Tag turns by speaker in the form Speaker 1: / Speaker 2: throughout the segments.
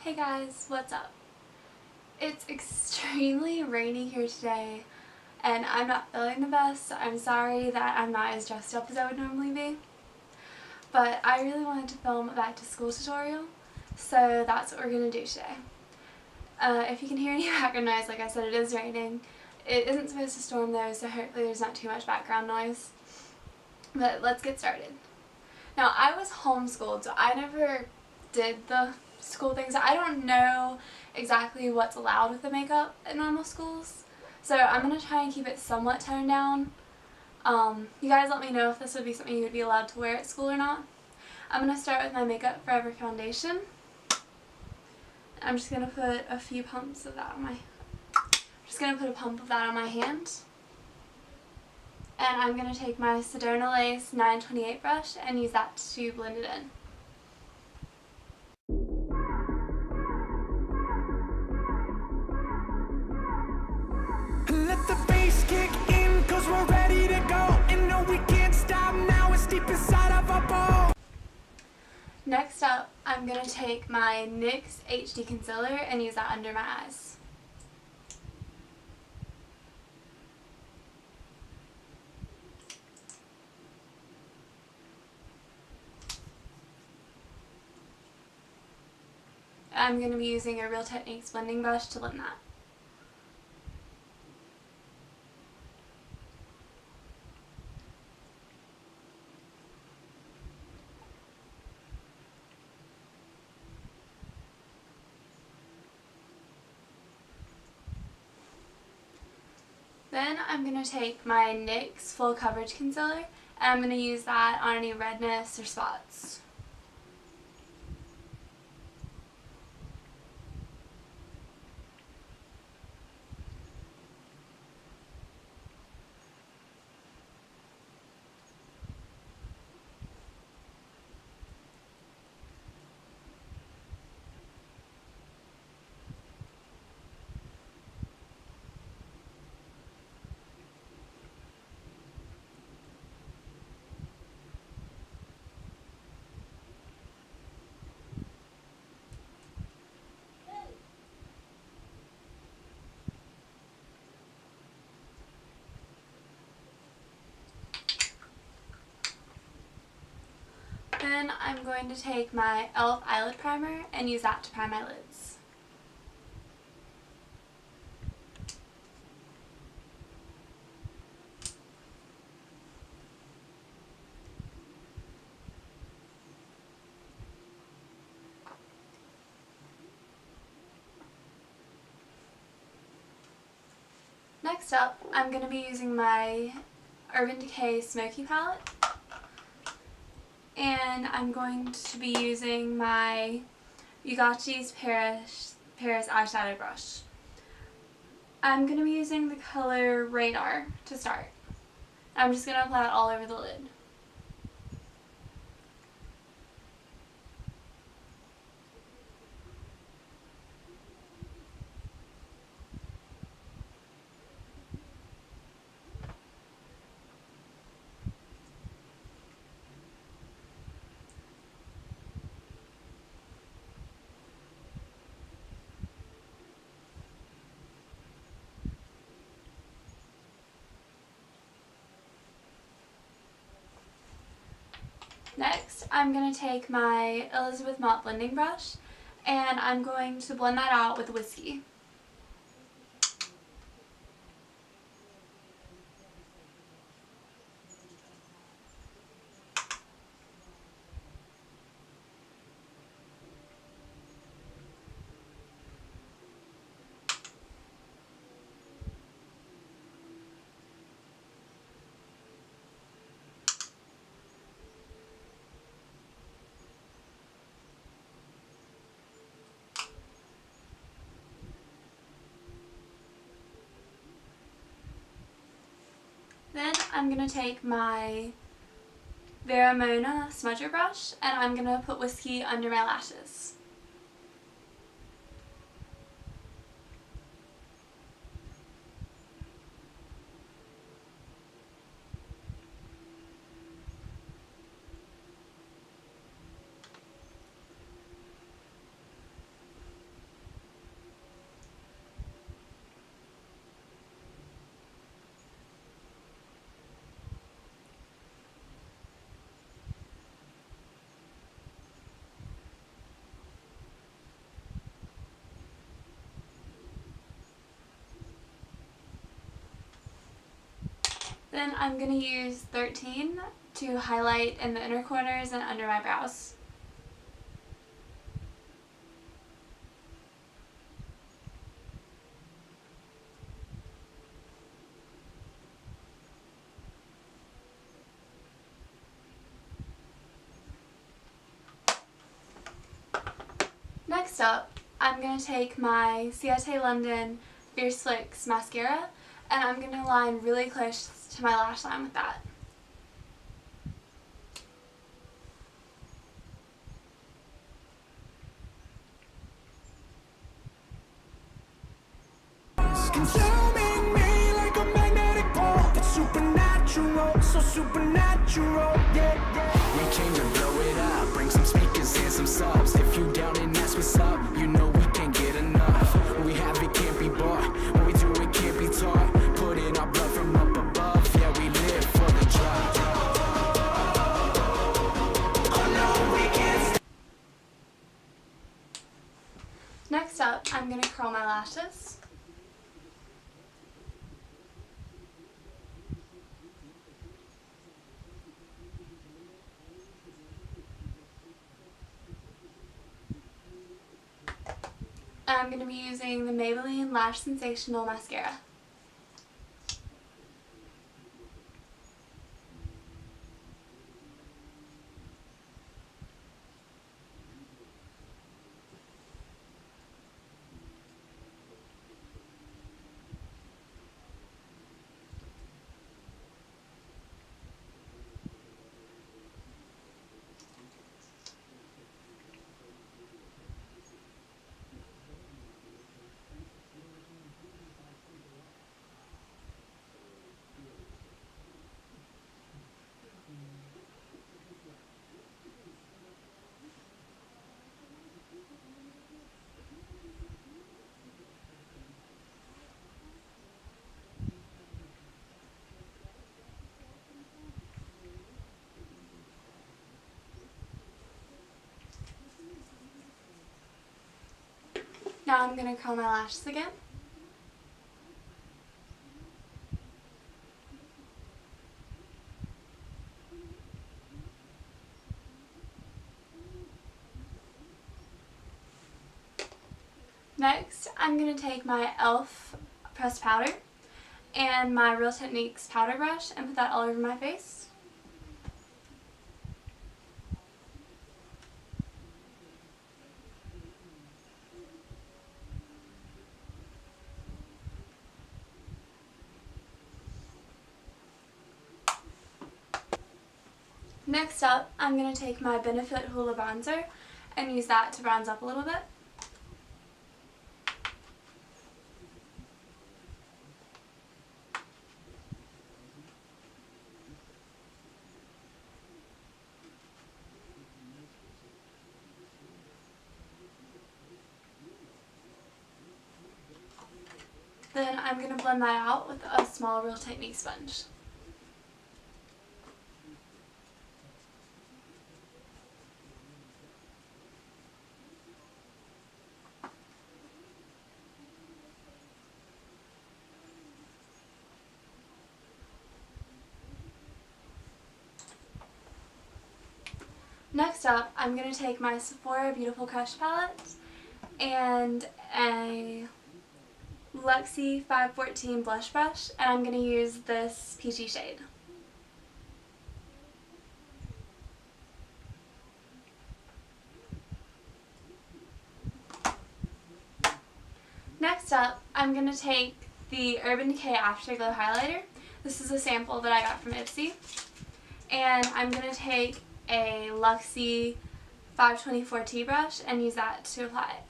Speaker 1: Hey guys, what's up? It's extremely rainy here today and I'm not feeling the best, so I'm sorry that I'm not as dressed up as I would normally be. But I really wanted to film a back to school tutorial, so that's what we're going to do today. If you can hear any background noise, like I said, it is raining. It isn't supposed to storm though, so hopefully there's not too much background noise. But let's get started. Now, I was homeschooled, so I never did the school things. I don't know exactly what's allowed with the makeup at normal schools, so I'm going to try and keep it somewhat toned down. You guys let me know if this would be something you would be allowed to wear at school or not. I'm going to start with my Makeup Forever foundation. I'm just going to put a few pumps of that on my, a pump of that on my hand. And I'm going to take my Sedona Lace 928 brush and use that to blend it in.
Speaker 2: Let the bass kick in, 'cause we're ready to go. And no, we can't stop now, it's deep inside of our bones.
Speaker 1: Next up, I'm going to take my NYX HD Concealer and use that under my eyes. I'm going to be using a Real Techniques blending brush to blend that. Then I'm going to take my NYX Full Coverage Concealer and I'm going to use that on any redness or spots. Then I'm going to take my e.l.f. eyelid primer and use that to prime my lids. Next up, I'm going to be using my Urban Decay Smoky palette. And I'm going to be using my Ugachi's Paris eyeshadow brush. I'm going to be using the color Radar to start. I'm just going to apply it all over the lid. Next, I'm going to take my Elizabeth Mott blending brush and I'm going to blend that out with whiskey. Then I'm going to take my Veramona smudger brush and I'm going to put whiskey under my lashes. Then I'm going to use 13 to highlight in the inner corners and under my brows. Next up, I'm going to take my Ciate London Fierce Flicks mascara and I'm going to line really close to my lash line with that.
Speaker 2: Consuming me like a magnetic pole. It's supernatural, so supernatural, yeah. We came to blow it up, bring some speakers and some subs. If you down and ask what's up, you know we can't get enough. What we have, it can't be bought. What we do, it can't be taught. Put in our blood from up above. Yeah, we live for the drop. Oh no, we can't.
Speaker 1: Next up, I'm going to curl my lashes. And I'm going to be using the Maybelline Lash Sensational Mascara. Now I'm going to curl my lashes again. Next, I'm going to take my e.l.f. pressed powder and my Real Techniques powder brush and put that all over my face. Next up, I'm going to take my Benefit Hoola Bronzer and use that to bronze up a little bit. Then I'm going to blend that out with a small Real Techniques sponge. Next up, I'm going to take my Sephora Beautiful Crush palette and a Luxie 514 blush brush, and I'm going to use this peachy shade. Next up, I'm going to take the Urban Decay Afterglow highlighter. This is a sample that I got from Ipsy. And I'm going to take a Luxie 524 T brush and use that to apply it.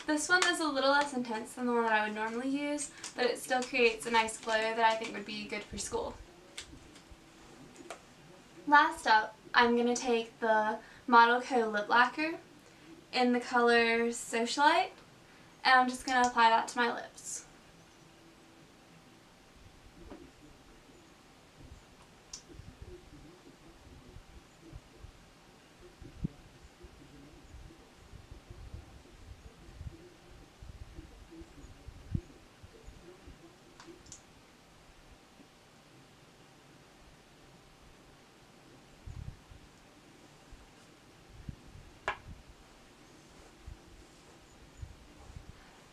Speaker 1: This one is a little less intense than the one that I would normally use, but it still creates a nice glow that I think would be good for school. Last up, I'm going to take the Model Co. Lip Lacquer in the color Socialite, and I'm just going to apply that to my lips.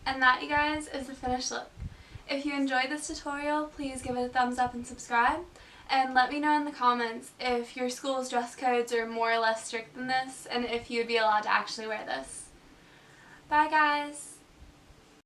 Speaker 1: And that, you guys, is the finished look. If you enjoyed this tutorial, please give it a thumbs up and subscribe. And let me know in the comments if your school's dress codes are more or less strict than this, and if you'd be allowed to actually wear this. Bye, guys!